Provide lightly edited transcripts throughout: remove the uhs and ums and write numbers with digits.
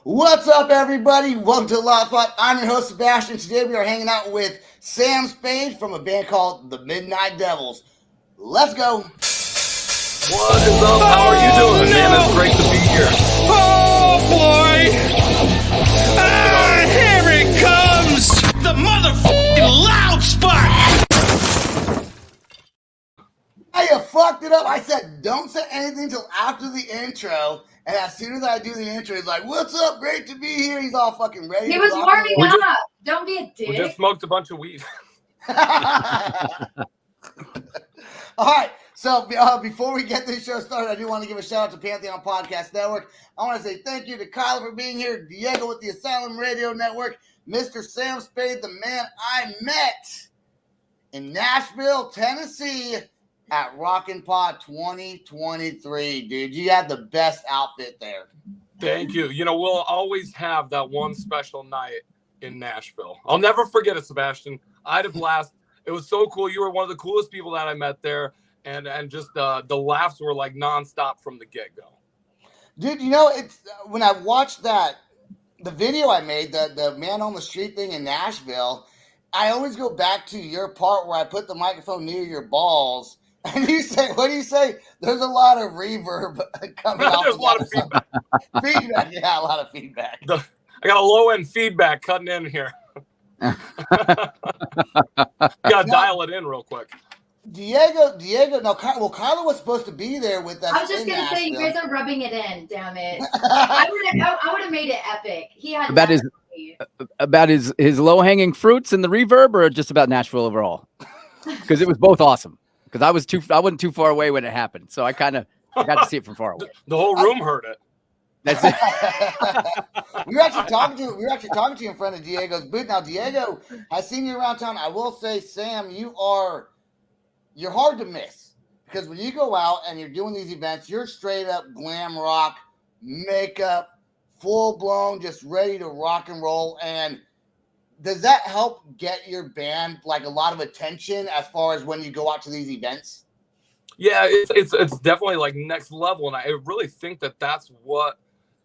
What's up, everybody? Welcome to A Lot of Fun. I'm your host, Sebastian. Today we are hanging out with Sam Spade from a band called the Midnight Devils. Let's go. What is up? How are you doing, man? It's great to be here. Oh, boy! Here it comes! The motherfucking loud spot! You fucked it up. I said don't say anything until after the intro. And as soon as I do the intro, he's like, "What's up? Great to be here." He's all fucking ready. He was warming up. Don't be a dick. We just smoked a bunch of weed. All right. So before we get this show started, I do want to give a shout out to Pantheon Podcast Network. I want to say thank you to Kyla for being here, Diego with the Asylum Radio Network, Mr. Sam Spade, the man I met in Nashville, Tennessee at Rockin' Pod 2023. Dude, you had the best outfit there. Thank you. You know, we'll always have that one special night in Nashville. I'll never forget it, Sebastian. I had a blast. It was so cool. You were one of the coolest people that I met there. And just the laughs were like nonstop from the get-go. Dude, you know, it's when I watched the video I made, the man on the street thing in Nashville, I always go back to your part where I put the microphone near your balls. And you say, what do you say? There's a lot of reverb coming out. There's a lot of feedback. Feedback, yeah, a lot of feedback. I got a low-end feedback cutting in here. You got to dial it in real quick. Diego, no, Kyla was supposed to be there with us. I was just going to say, you guys are rubbing it in, damn it. I would have made it epic. He had about his low-hanging fruits and the reverb, or just about Nashville overall? Because it was both awesome. Because I wasn't too far away when it happened, so I kind of got to see it from far away. The whole room heard it. That's it. we were actually talking to you in front of Diego's booth. Now, Diego, I seen you around town. I will say, Sam, you're hard to miss, because when you go out and you're doing these events, you're straight up glam rock, makeup, full blown, just ready to rock and roll. And does that help get your band like a lot of attention as far as when you go out to these events? Yeah, it's definitely like next level, and I really think that that's what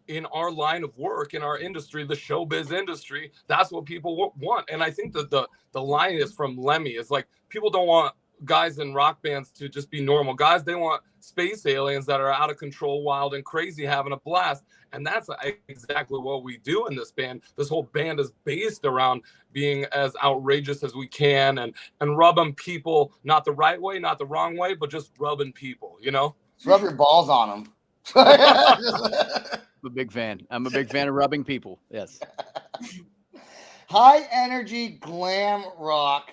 in our line of work, in our industry, the showbiz industry, that's what people want. And I think that the line is from Lemmy. It's like people don't want guys in rock bands to just be normal guys. They want space aliens that are out of control, wild and crazy, having a blast. And that's exactly what we do in this band. This whole band is based around being as outrageous as we can and rubbing people, not the right way, not the wrong way, but just rubbing people, you know? Just rub your balls on them. I'm a big fan. I'm a big fan of rubbing people. Yes. High energy glam rock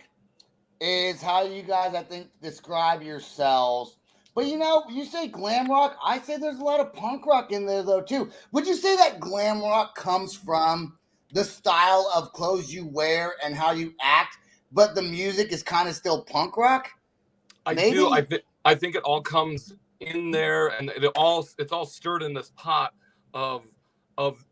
is how you guys, I think, describe yourselves. But, you know, you say glam rock, I say there's a lot of punk rock in there, though, too. Would you say that glam rock comes from the style of clothes you wear and how you act, but the music is kind of still punk rock? Maybe? I think it all comes in there, and it's all stirred in this pot of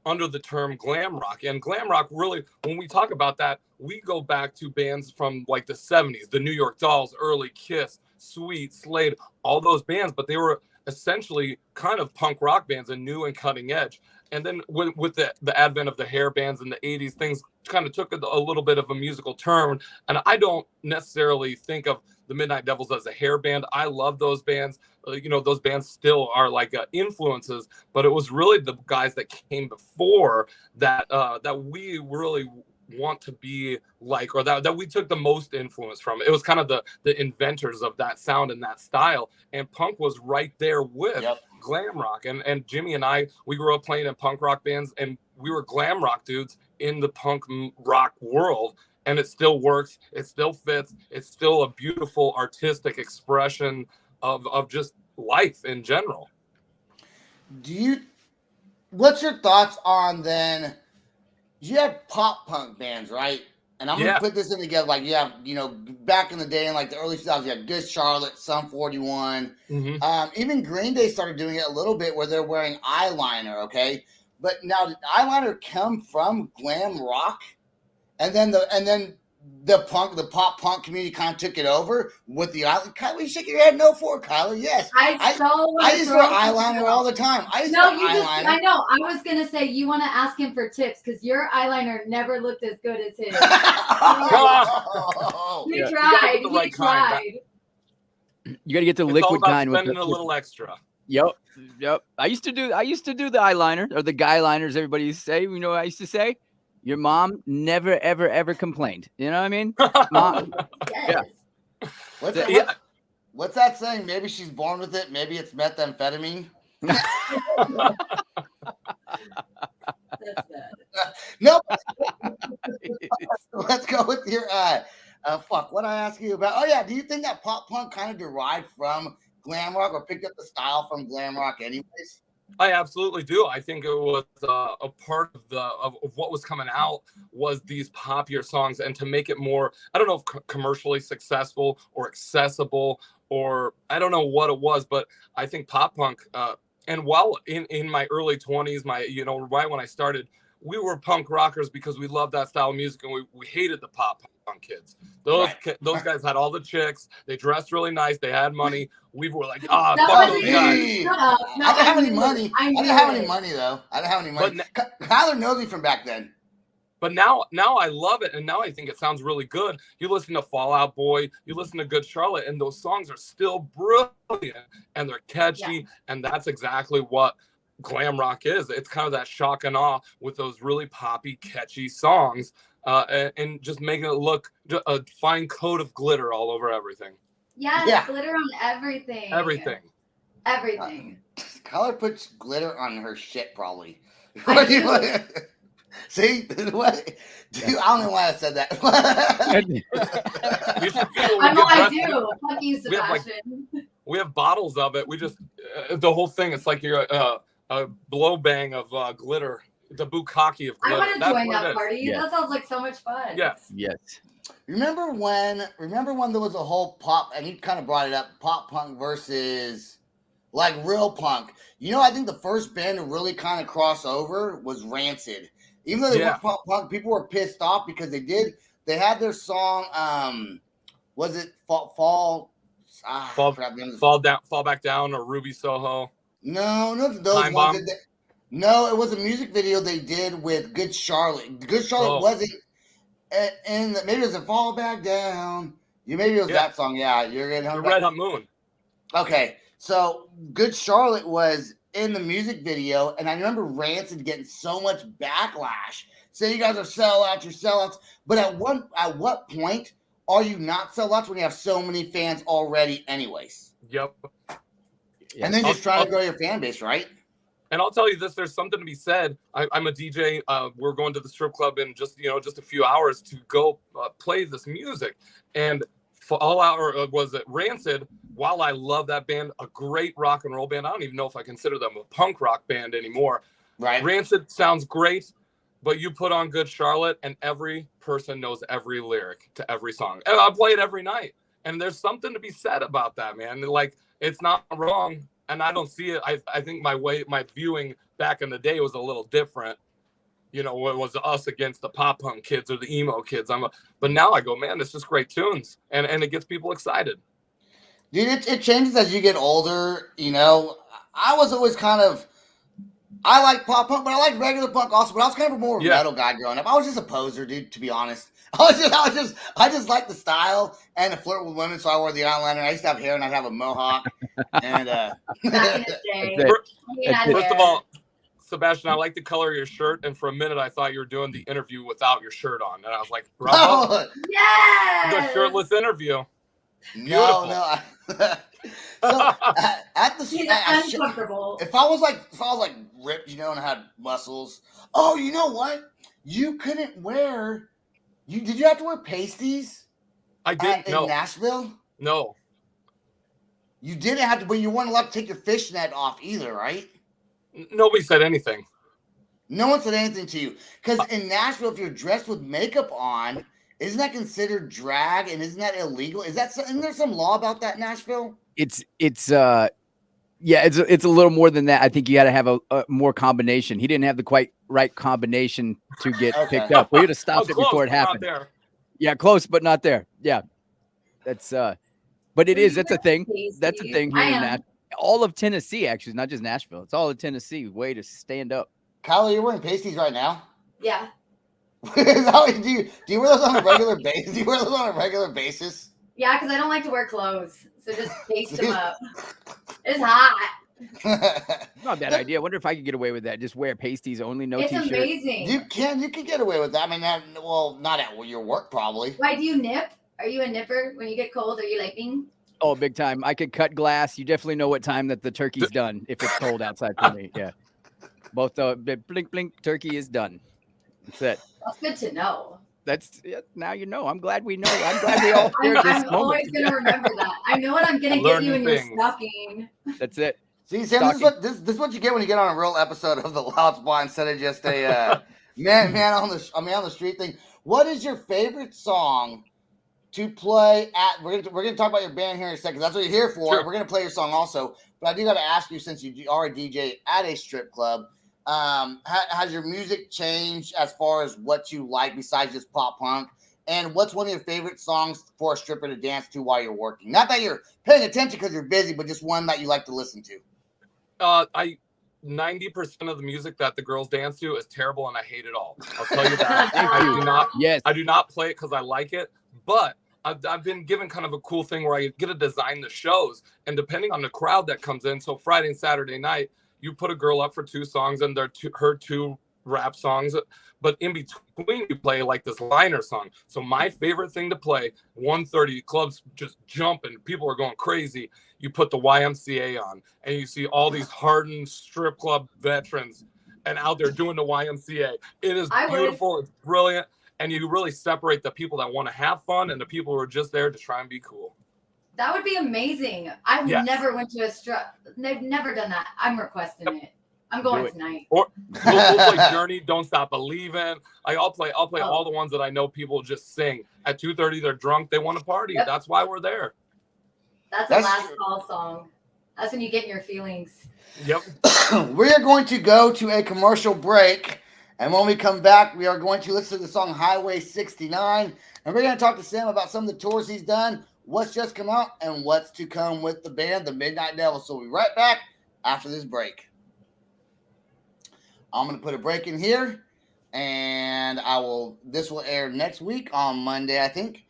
under the term glam rock. And glam rock, really, when we talk about that, we go back to bands from like the 70s, the New York Dolls, early Kiss, Sweet, Slade, all those bands, but they were essentially kind of punk rock bands and new and cutting edge. And then with the advent of the hair bands in the 80s, things kind of took a little bit of a musical turn. And I don't necessarily think of the Midnight Devils as a hair band. I love those bands. You know, those bands still are like influences, but it was really the guys that came before that that we really want to be like, or that we took the most influence from. It was kind of the inventors of that sound and that style, and punk was right there with glam rock. And Jimmy and I, we grew up playing in punk rock bands, and we were glam rock dudes in the punk rock world, and it still works, it still fits, it's still a beautiful artistic expression of just life in general. What's your thoughts on then? You have pop punk bands, right? And I'm going to put this in together. Like, you have, you know, back in the day, in like the early 2000s, you had Good Charlotte, Sum 41. Even Green Day started doing it a little bit where they're wearing eyeliner, okay? But now, did eyeliner come from glam rock? And then the pop punk community kind of took it over with the eyeliner. Kyler, you shake your head no for Kyler. Yes, I used to wear eyeliner all the time. I used to wear eyeliner. I know. I was gonna say you want to ask him for tips because your eyeliner never looked as good as his. We tried. We tried. You got to get the liquid kind with spending a little extra. Yep. I used to do the eyeliner or the guy liners. Everybody used to say. You know what I used to say? Your mom never, ever, ever complained. You know what I mean? Mom, yes. Yeah. What's that saying? Maybe she's born with it. Maybe it's methamphetamine. That's No. Let's go with your fuck. What I ask you about? Oh yeah. Do you think that pop punk kind of derived from glam rock or picked up the style from glam rock anyways? I absolutely do. I think it was a part of what was coming out was these popular songs, and to make it more, I don't know if commercially successful or accessible, or I don't know what it was, but I think pop punk, and while in my early 20s, right when I started, we were punk rockers because we loved that style of music, and we hated the pop punk kids. Those guys had all the chicks. They dressed really nice. They had money. We were like, fuck those guys. I didn't have any money. I didn't have any money though. I didn't have any money. Kyler knows me from back then. But now I love it, and now I think it sounds really good. You listen to Fall Out Boy, you listen to Good Charlotte, and those songs are still brilliant, and they're catchy, and that's exactly what glam rock is. It's kind of that shock and awe with those really poppy, catchy songs, and just making it look a fine coat of glitter all over everything. Yes, glitter on everything. Everything. Kyler puts glitter on her shit, probably. See, what? Dude, I don't know why I said that. I do. Fuck you, Sebastian. We have bottles of it. We just the whole thing. It's like you're a blow bang of glitter. The bukkake of glitter. I want to join that party. Yes. That sounds like so much fun. Yes. Remember when there was a whole pop, and you kind of brought it up, pop punk versus like real punk. I think the first band to really kind of cross over was Rancid. Even though they were pop punk, people were pissed off because they had their song, was it Fall Back Down or Ruby Soho? No, those ones. No, it was a music video they did with Good Charlotte. Good Charlotte wasn't, and maybe it was a Fall Back Down. Maybe it was that song. Yeah, you're getting the Red Hot Moon. Okay, so Good Charlotte was in the music video, and I remember Rancid getting so much backlash. Say you guys are sellouts, you're sellouts. But at what point are you not sellouts when you have so many fans already, anyways? Yep. And then just trying to grow your fan base, right? And I'll tell you this: there's something to be said. I'm a DJ. We're going to the strip club in just a few hours to go play this music. And Fall Out, or was it Rancid? While I love that band, a great rock and roll band, I don't even know if I consider them a punk rock band anymore. Right. Rancid sounds great, but you put on Good Charlotte, and every person knows every lyric to every song. And I play it every night. And there's something to be said about that, man. Like, it's not wrong. And I don't see it. I think my viewing back in the day was a little different. It was us against the pop punk kids or the emo kids. But now I go, man, it's just great tunes, and it gets people excited. Dude, it changes as you get older. I was always I like pop punk, but I like regular punk also. But I was kind of a more metal guy growing up. I was just a poser, dude. To be honest, I just liked the style and to flirt with women. So I wore the eyeliner. I used to have hair, and I'd have a mohawk. And back in the day, first of all, Sebastian, I like the color of your shirt. And for a minute, I thought you were doing the interview without your shirt on, and I was like, bravo, the shirtless interview. Beautiful. No. So at the uncomfortable. If I was like ripped, and I had muscles. Oh, you know what? You couldn't wear. Did you have to wear pasties? I didn't. In Nashville. No. You didn't have to, but you weren't allowed to take your fishnet off either, right? Nobody said anything. No one said anything to you, because in Nashville, if you're dressed with makeup on, isn't that considered drag, and isn't that illegal? Isn't there some law about that in Nashville? It's a little more than that. I think you got to have a more combination. He didn't have the quite right combination to get picked up. We would have stopped it before it happened. Yeah, close, but not there. Yeah, that's but it Were is. you That's a wearing thing. pasties? That's a thing I here in am. Nashville. All of Tennessee, actually, not just Nashville. It's all of Tennessee. Way to stand up. Kyla, you're wearing pasties right now. Yeah. Is that what- do you wear those on a regular basis? Do you wear those on a regular basis? Yeah, because I don't like to wear clothes. So just paste them up. It's hot. Not a bad idea. I wonder if I could get away with that. Just wear pasties only, no It's t-shirt. amazing. You can get away with that. I mean, well, not at your work probably. Why do you nip? Are you a nipper when you get cold? Are you like being? Oh, big time. I could cut glass. You definitely know what time that the turkey's done if it's cold outside for me. Yeah. Both blink, blink, turkey is done. That's it. That's good to know. Now you know. I'm glad we know. I'm glad we all shared this I'm moment. always going to remember that. I know what I'm going to get you in your stocking. That's it. See, Sam, this is what you get when you get on a real episode of the Loud Spot instead of just a man on the street thing. What is your favorite song to play at? We're gonna talk about your band here in a second. That's what you're here for. Sure. We're gonna play your song also, but I do got to ask you, since you are a DJ at a strip club, has your music changed as far as what you like besides just pop punk? And what's one of your favorite songs for a stripper to dance to while you're working? Not that you're paying attention because you're busy, but just one that you like to listen to. 90% of the music that the girls dance to is terrible, and I hate it all. I'll tell you that. I do not play it because I like it, but I've been given kind of a cool thing where I get to design the shows, and depending on the crowd that comes in, so Friday and Saturday night, you put a girl up for 2 songs, and they're her 2 rap songs, but in between you play like this liner song. So my favorite thing to play, 1:30, clubs just jumping, people are going crazy. You put the YMCA on, and you see all these hardened strip club veterans and out there doing the YMCA. It is beautiful. It's brilliant. And you really separate the people that want to have fun and the people who are just there to try and be cool. That would be amazing. I've never went to a strip. They've never done that. I'm requesting it. I'm going tonight. Or we'll play Journey, Don't Stop Believing. I'll play all the ones that I know people just sing. At 2:30, they're drunk. They want to party. Yep. That's why we're there. That's a last call song. That's when you get in your feelings. Yep. We are going to go to a commercial break. And when we come back, we are going to listen to the song Highway 69. And we're going to talk to Sam about some of the tours he's done, what's just come out, and what's to come with the band, the Midnight Devils. So we'll be right back after this break. I'm going to put a break in here, and this will air next week on Monday, I think.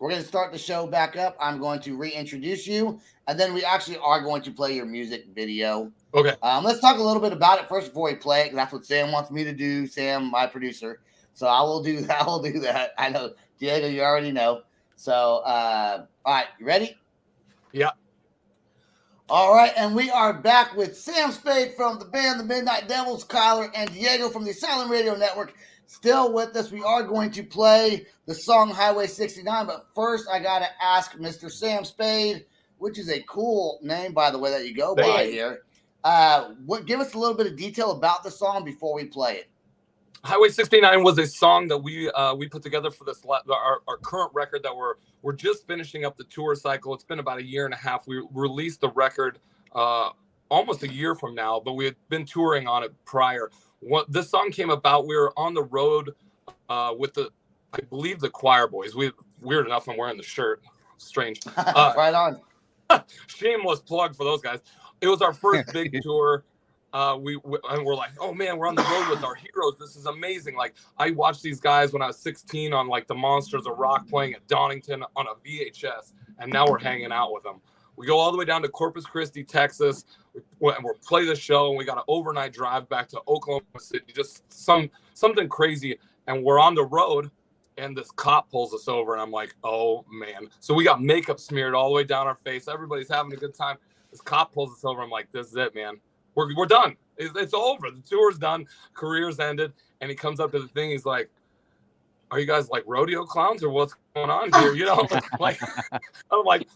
We're going to start the show back up. I'm going to reintroduce you, and then we actually are going to play your music video. Okay. Let's talk a little bit about it first before we play it, because that's what Sam wants me to do. Sam, my producer. So I will do that. I know, Diego, you already know. So, all right, you ready? Yeah. All right, and we are back with Sam Spade from the band The Midnight Devils, Kyler, and Diego from the Silent Radio Network. Still with us. We are going to play the song Highway 69, but first I got to ask Mr. Sam Spade, which is a cool name, by the way, that you go by here. Give us a little bit of detail about the song before we play it. Highway 69 was a song that we put together for this our current record that we're just finishing up the tour cycle. It's been about a year and a half. We released the record almost a year from now, but we had been touring on it prior. This song came about, we were on the road with I believe the Choir Boys. Weird enough, I'm wearing the shirt. Strange. Right on. Shameless plug for those guys. It was our first big tour. And we're like, oh man, we're on the road with our heroes. This is amazing. Like, I watched these guys when I was 16 on like the Monsters of Rock playing at Donington on a VHS, and now we're hanging out with them. We go all the way down to Corpus Christi, Texas. We play the show, and we got an overnight drive back to Oklahoma City. Just something crazy. And we're on the road, and this cop pulls us over, and I'm like, oh man. So we got makeup smeared all the way down our face. Everybody's having a good time. This cop pulls us over. I'm like, this is it, man. We're done. It's over. The tour's done. Career's ended. And he comes up to the thing. He's like, are you guys like rodeo clowns or what's going on here? You know, like, I'm like,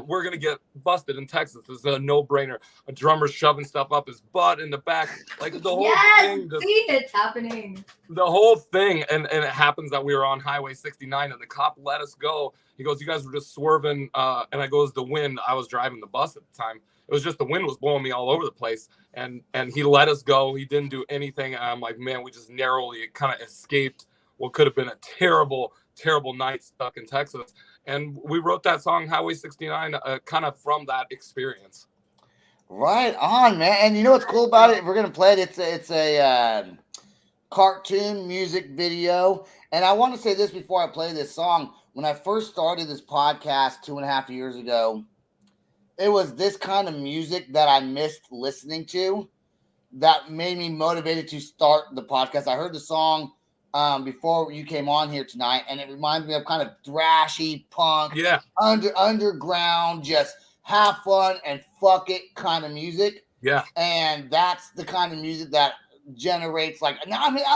we're going to get busted in Texas. This is a no-brainer. A drummer shoving stuff up his butt in the back. Like the whole thing. See, it's happening. The whole thing. And it happens that we were on Highway 69 and the cop let us go. He goes, you guys were just swerving. And I goes, the wind. I was driving the bus at the time. It was just the wind was blowing me all over the place. And he let us go. He didn't do anything. And I'm like, man, we just narrowly kind of escaped what could have been a terrible night stuck in Texas. And we wrote that song Highway 69 kind of from that experience. Right on, man. And you know what's cool about it? We're gonna play it. It's a cartoon music video. And I want to say this before I play this song. When I first started this podcast 2.5 years ago, it was this kind of music that I missed listening to that made me motivated to start the podcast. I heard the song before you came on here tonight, and it reminds me of kind of thrashy punk, underground, just have fun and fuck it kind of music. Yeah. And that's the kind of music that generates I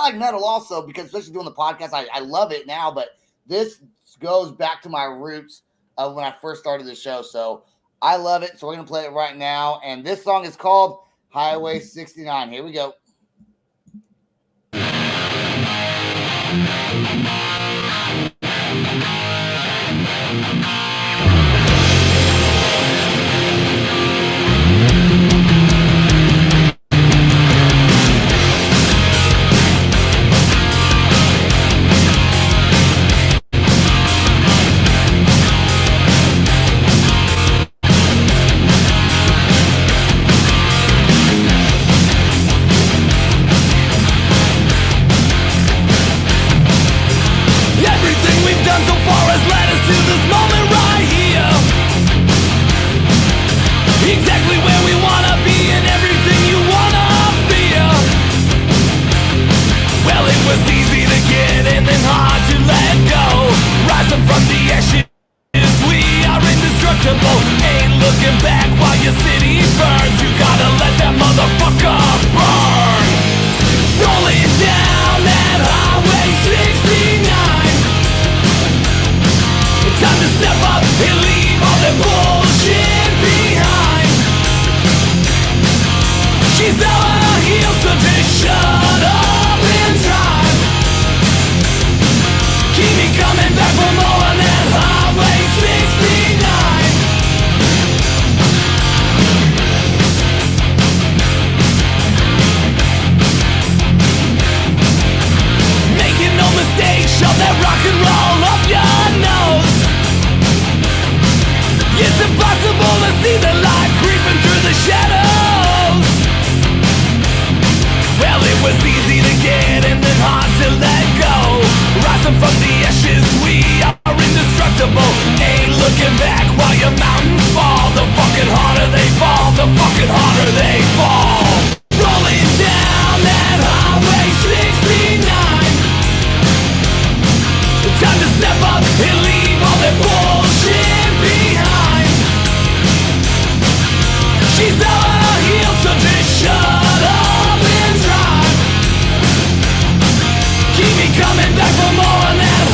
like metal also, because especially doing the podcast, I love it now, but this goes back to my roots of when I first started the show. So I love it. So we're going to play it right now. And this song is called Highway 69. Here we go. Coming back for more on that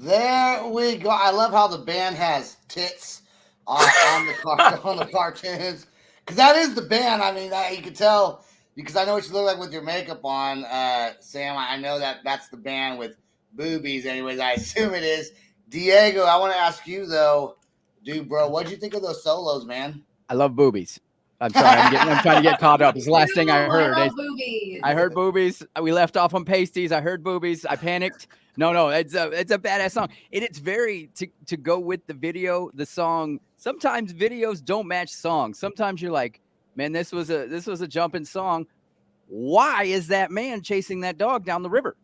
There we go. I love how the band has tits on the cartoons, because that is the band. I mean, you can tell because I know what you look like with your makeup on, Sam. I know that's the band with boobies. Anyways, I assume it is. Diego, I want to ask you though, dude, bro, what'd you think of those solos, man? I love boobies. I'm sorry. I'm trying to get caught up. It's the last thing I heard. I love boobies. I heard boobies. We left off on pasties. I heard boobies. I panicked. No, it's a badass song. And it's very to go with the video, the song. Sometimes videos don't match songs. Sometimes you're like, man, this was a jumping song. Why is that man chasing that dog down the river?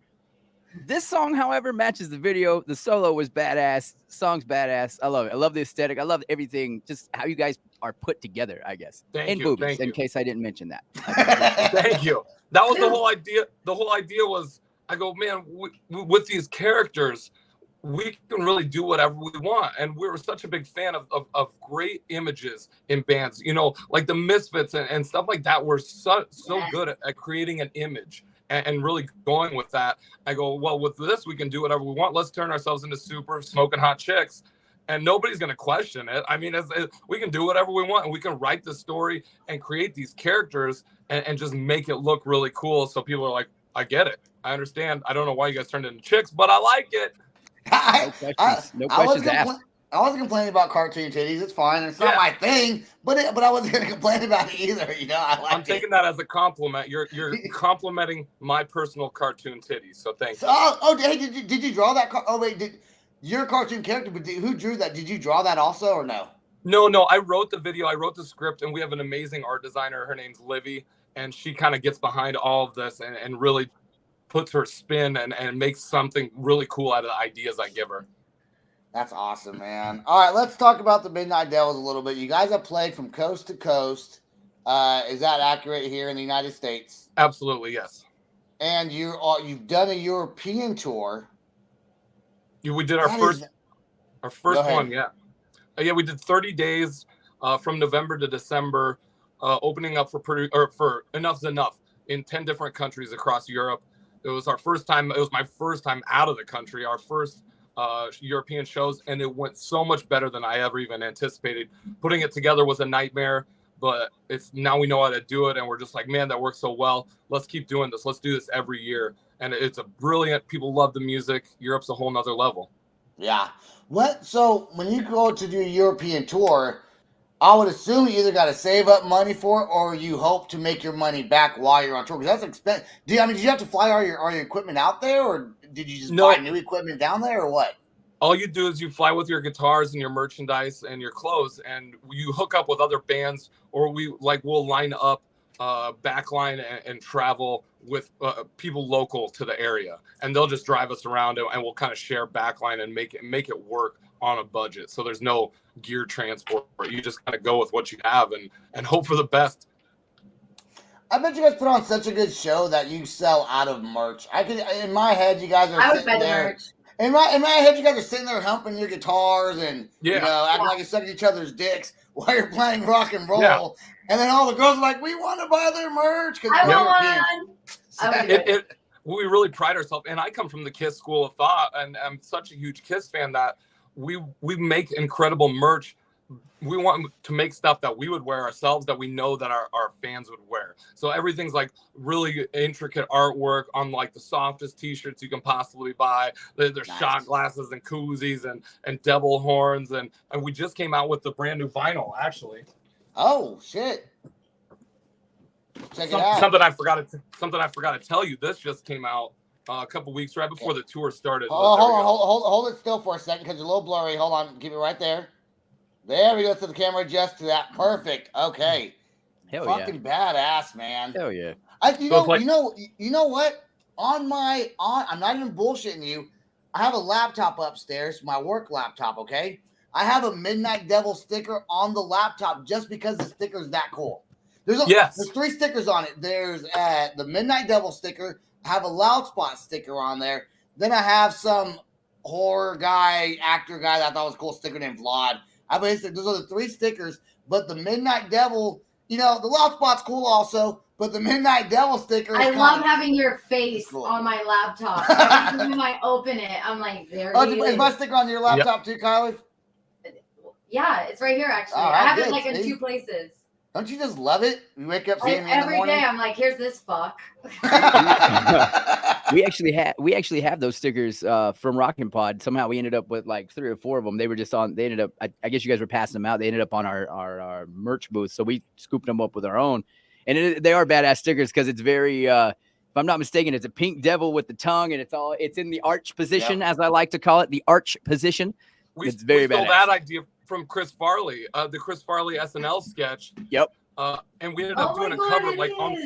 This song, however, matches the video. The solo was badass. Song's badass. I love it. I love the aesthetic. I love everything. Just how you guys are put together, I guess. Thank you. Boobies, in case I didn't mention that. Thank you. That was the whole idea. The whole idea was, I go, man, with these characters, we can really do whatever we want. And we were such a big fan of great images in bands, you know, like the Misfits and stuff like that. Were so good at creating an image and really going with that. I go, well, with this, we can do whatever we want. Let's turn ourselves into super smoking hot chicks. And nobody's going to question it. I mean, we can do whatever we want, and we can write the story and create these characters and just make it look really cool. So people are like, I get it. I understand. I don't know why you guys turned into chicks, but I like it. No questions asked. I wasn't complaining about cartoon titties. It's fine. It's not my thing, but I wasn't going to complain about it either. You know, I'm taking that as a compliment. You're complimenting my personal cartoon titties. So thanks. Hey, did you draw that? Your cartoon character, but who drew that? Did you draw that also or no? No. I wrote the video. I wrote the script, and we have an amazing art designer. Her name's Livy, and she kind of gets behind all of this and really puts her spin and makes something really cool out of the ideas I give her. That's awesome, man. All right, let's talk about the Midnight Devils a little bit. You guys have played from coast to coast. Is that accurate here in the United States? Absolutely, yes. And you've done a European tour. We did our first one, yeah. Yeah, we did 30 days from November to December, opening up for Enough's Enough in 10 different countries across Europe. It was our first time. It was my first time out of the country. Our first European shows, and it went so much better than I ever even anticipated. Putting it together was a nightmare, but now we know how to do it, and we're just like, man, that works so well. Let's keep doing this. Let's do this every year. And it's a brilliant. People love the music. Europe's a whole nother level. Yeah. So when you go to do a European tour, I would assume you either got to save up money for it, or you hope to make your money back while you're on tour. Because that's expensive. Did you have to fly all your equipment out there, or did you just buy new equipment down there, or what? All you do is you fly with your guitars and your merchandise and your clothes, and you hook up with other bands, or we'll line up backline and travel with people local to the area, and they'll just drive us around, and we'll kind of share backline and make it work on a budget. So there's no gear transport. You just kind of go with what you have and hope for the best. I bet you guys put on such a good show that you sell out of merch. In my head, you guys are sitting there. Merch. In my head, you guys are sitting there humping your guitars and acting like you're sucking each other's dicks while you're playing rock and roll. Yeah. And then all the girls are like, we want to buy their merch. We really pride ourselves. And I come from the Kiss school of thought, and I'm such a huge Kiss fan that we make incredible merch. We want to make stuff that we would wear ourselves, that we know that our fans would wear. So everything's like really intricate artwork on like the softest t-shirts you can possibly buy. There's shot glasses and koozies and devil horns. And we just came out with the brand new vinyl, actually. Oh, shit. Check it out. Something I forgot to tell you. This just came out a couple weeks right before the tour started. Hold it still for a second because you're a little blurry. Hold on. Keep it right there. There we go. To the camera, adjust to that. Perfect. Okay. Hell fucking badass, man. Hell yeah. You know what? I'm not even bullshitting you. I have a laptop upstairs, my work laptop. Okay. I have a Midnight Devil sticker on the laptop just because the sticker is that cool. There's 3 stickers on it. There's the Midnight Devil sticker. I have a Loud Spot sticker on there. Then I have some horror guy, actor guy that I thought was a cool sticker named Vlad. Those are the 3 stickers. But the Midnight Devil, the Loud Spot's cool also. But the Midnight Devil sticker. I love having your face cool. on my laptop. Every time I open it, I'm like, there he is is. my sticker on your laptop too, Kylie? Yeah, it's right here actually. Oh, I have good, it like in see? 2 places. Don't you just love it? You wake up seeing me in the Every morning. day I'm like, here's this fuck. We actually have those stickers from Rockin' Pod. Somehow we ended up with like 3 or 4 of them. They were just on. They ended up. I guess you guys were passing them out. They ended up on our merch booth, so we scooped them up with our own. And they are badass stickers because it's very. If I'm not mistaken, it's a pink devil with the tongue, and it's in the arch position, as I like to call it, the arch position. It's very we stole badass. that idea from Chris Farley, the Chris Farley SNL sketch. Yep. And we ended up doing a cover like on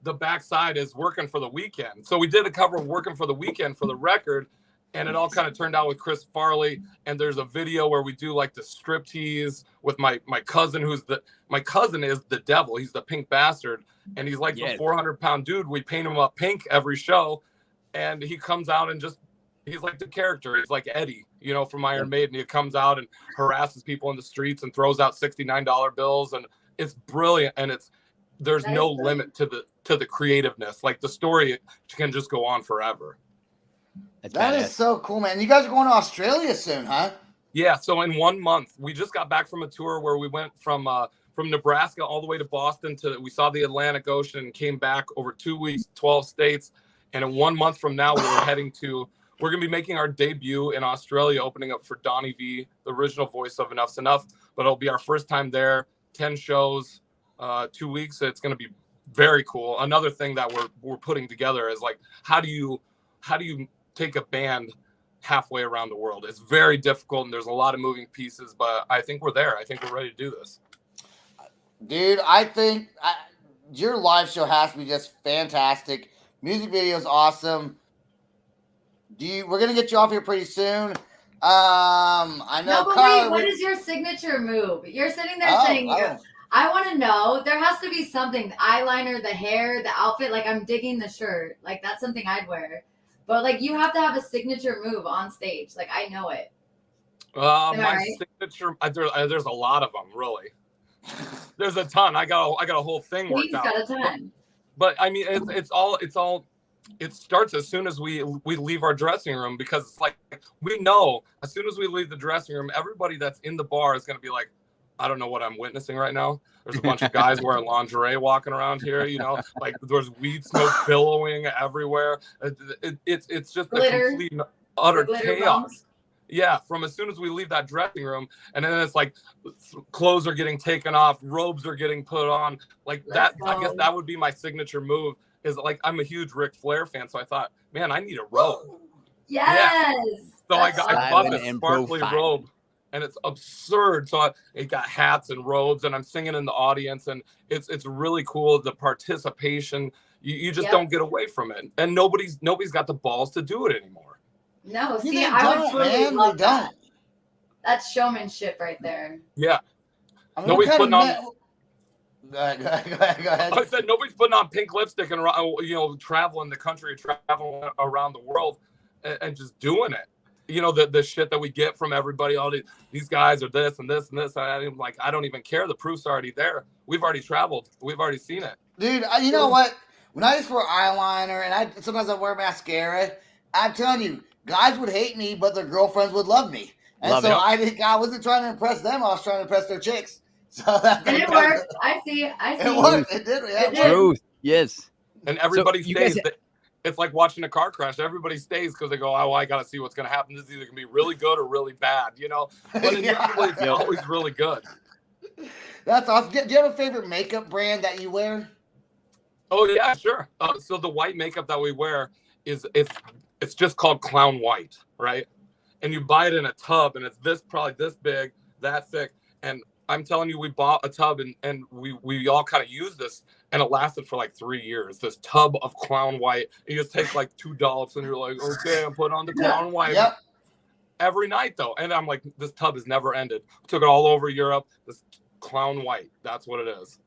the backside is Working for the Weekend. So we did a cover of Working for the Weekend for the record, and it all kind of turned out with Chris Farley. And there's a video where we do like the striptease with my cousin, my cousin is the devil. He's the pink bastard, and he's like the 400-pound dude. We paint him up pink every show, and he comes out and he's like the character. He's like Eddie, from Iron Maiden. He comes out and harasses people in the streets and throws out $69 bills, and it's brilliant. And there's no limit to the creativeness. Like the story can just go on forever. That is so cool, man. You guys are going to Australia soon, huh? Yeah. So in 1 month, we just got back from a tour where we went from Nebraska all the way to Boston we saw the Atlantic Ocean and came back over 2 weeks, 12 states. And in 1 month from now, we're going to be making our debut in Australia, opening up for Donnie V, the original voice of Enough's Enough. But it'll be our first time there, 10 shows, 2 weeks. It's going to be very cool. Another thing that we're putting together is like, how do you take a band halfway around the world? It's very difficult, and there's a lot of moving pieces, but I think we're there. I think we're ready to do this. Dude, I think your live show has to be just fantastic. Music video is awesome. We're gonna get you off here pretty soon. I know. No, but wait, what is your signature move? You're sitting there saying, I want to know. There has to be something. The eyeliner, the hair, the outfit. Like, I'm digging the shirt. Like, that's something I'd wear. But like, you have to have a signature move on stage. Like, I know it. My signature. There's a lot of them, really. There's a ton. I got a whole thing worked out. Got a ton. But I mean, it's all. It starts as soon as we leave our dressing room, because it's like, we know as soon as we leave the dressing room, everybody that's in the bar is going to be like, I don't know what I'm witnessing right now. There's a bunch of guys wearing lingerie walking around here, like there's weed smoke billowing everywhere. It's just a complete utter chaos. Bombs. Yeah, from as soon as we leave that dressing room, and then it's like clothes are getting taken off, robes are getting put on, like that. I guess that would be my signature move. Is like, I'm a huge Ric Flair fan, so I thought, man, I need a robe. Yes. Yeah. So I bought this sparkly robe, and it's absurd. So it got hats and robes, and I'm singing in the audience, and it's really cool. The participation, you just don't get away from it, and nobody's got the balls to do it anymore. No, see, I would really love that. That's showmanship right there. Yeah. I mean, nobody's putting on. Go ahead. I said nobody's putting on pink lipstick and traveling the country, traveling around the world, and just doing it. The shit that we get from everybody. All these guys are this and this and this. I'm like, I don't even care. The proof's already there. We've already traveled. We've already seen it. Dude, you know what? When I used to wear eyeliner and sometimes I wear mascara, I'm telling you, guys would hate me, but their girlfriends would love me. And I think I wasn't trying to impress them. I was trying to impress their chicks. So it worked. I see. It worked. It did. Yeah, Truth. Yes. And everybody stays. It's like watching a car crash. Everybody stays because they go, oh, I got to see what's going to happen. This is either going to be really good or really bad, But inevitably, it's always really good. That's awesome. Do you have a favorite makeup brand that you wear? Oh, yeah, sure. So the white makeup that we wear it's just called Clown White, right? And you buy it in a tub, and it's probably this big, that thick. And I'm telling you, we bought a tub, and we all kind of used this, and it lasted for like 3 years. This tub of Clown White. You just take like $2, and you're like, okay, I'm putting on the Clown White. Yep. Every night, though. And I'm like, this tub has never ended. We took it all over Europe. This Clown White. That's what it is.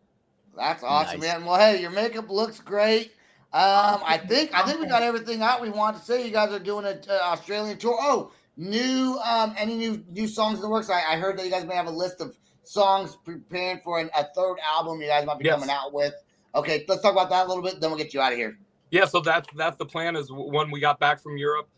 That's awesome, man. Well, hey, your makeup looks great. I think we got everything out we wanted to say. You guys are doing an Australian tour. Oh, any new songs in the works? I heard that you guys may have a list of songs preparing for a third album you guys might be coming out with. Okay, let's talk about that a little bit, then we'll get you out of here. Yeah, so that's the plan. Is when we got back from Europe,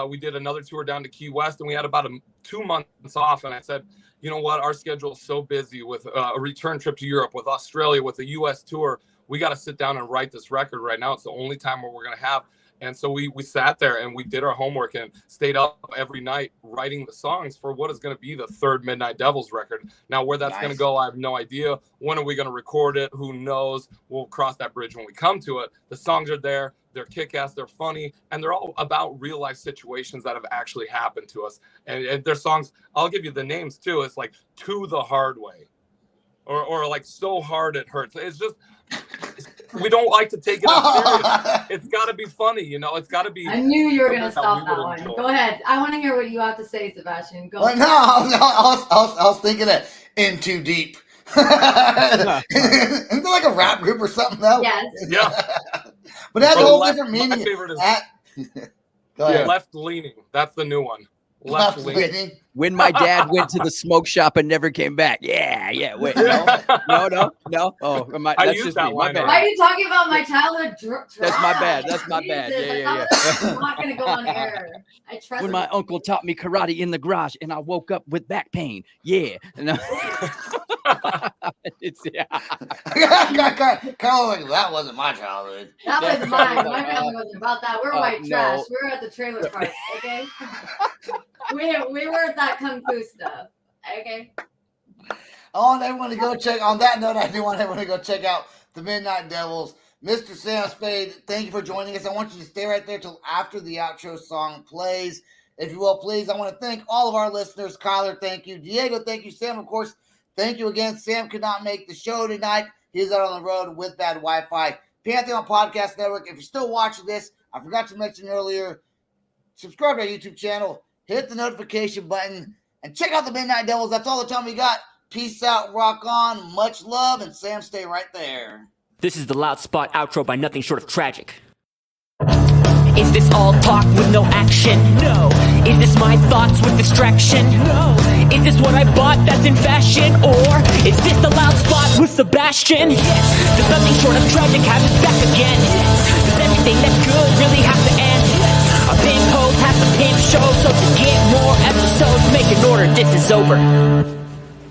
we did another tour down to Key West, and we had about 2 months off. And I said, you know what, our schedule is so busy with a return trip to Europe, with Australia, with a U.S. tour. We got to sit down and write this record right now. It's the only time where we're going to have. And so we sat there and we did our homework and stayed up every night writing the songs for what is going to be the third Midnight Devils record. Now, where that's going to go, I have no idea. When are we going to record it? Who knows? We'll cross that bridge when we come to it. The songs are there. They're kick-ass. They're funny. And they're all about real-life situations that have actually happened to us. And they're songs, I'll give you the names too. It's like To the Hard Way or like So Hard It Hurts. It's just... we don't like to take it as serious. It's got to be funny, you know. It's got to be. I knew you were going to stop that one. Enjoy. Go ahead. I want to hear what you have to say, Sebastian. Go. Well, no, I was thinking that In Too Deep. Isn't it like a rap group or something though? Yes. Yeah. But that's a whole different meaning. My favorite is Go ahead. Left Leaning. That's the new one. Left Leaning. When my dad went to the smoke shop and never came back. Yeah. Wait, no. Oh, that's just me. My bad. Why are you talking about my childhood? That's my bad. That's my bad. Yeah. I'm not gonna go on air. I trust. When my uncle taught me karate in the garage, and I woke up with back pain. Yeah. It's Carl, that wasn't my childhood. That was mine. My family wasn't about that. We're white trash. We were at the trailer park. Okay. We were at that kung fu stuff. Okay. I want everyone to go check. On that note, I do want everyone to go check out the Midnight Devils. Mr. Sam Spade, thank you for joining us. I want you to stay right there till after the outro song plays. If you will, please. I want to thank all of our listeners. Kyler, thank you. Diego, thank you. Sam, of course, thank you again. Sam could not make the show tonight. He's out on the road with bad Wi-Fi. Pantheon Podcast Network. If you're still watching this, I forgot to mention earlier, subscribe to our YouTube channel. Hit the notification button and check out the Midnight Devils. That's all the time we got. Peace out, rock on, much love, and Sam, stay right there. This is the Loud Spot outro by Nothing Short of Tragic. Is this all talk with no action? No. Is this my thoughts with distraction? No. Is this what I bought that's in fashion? Or is this the Loud Spot with Sebastian? Yes. Does Nothing Short of Tragic have his back again? Yes. Does everything that's good really have to end? Yes. A pimp host has to pimp show, so to get more episodes, make an order, this is over.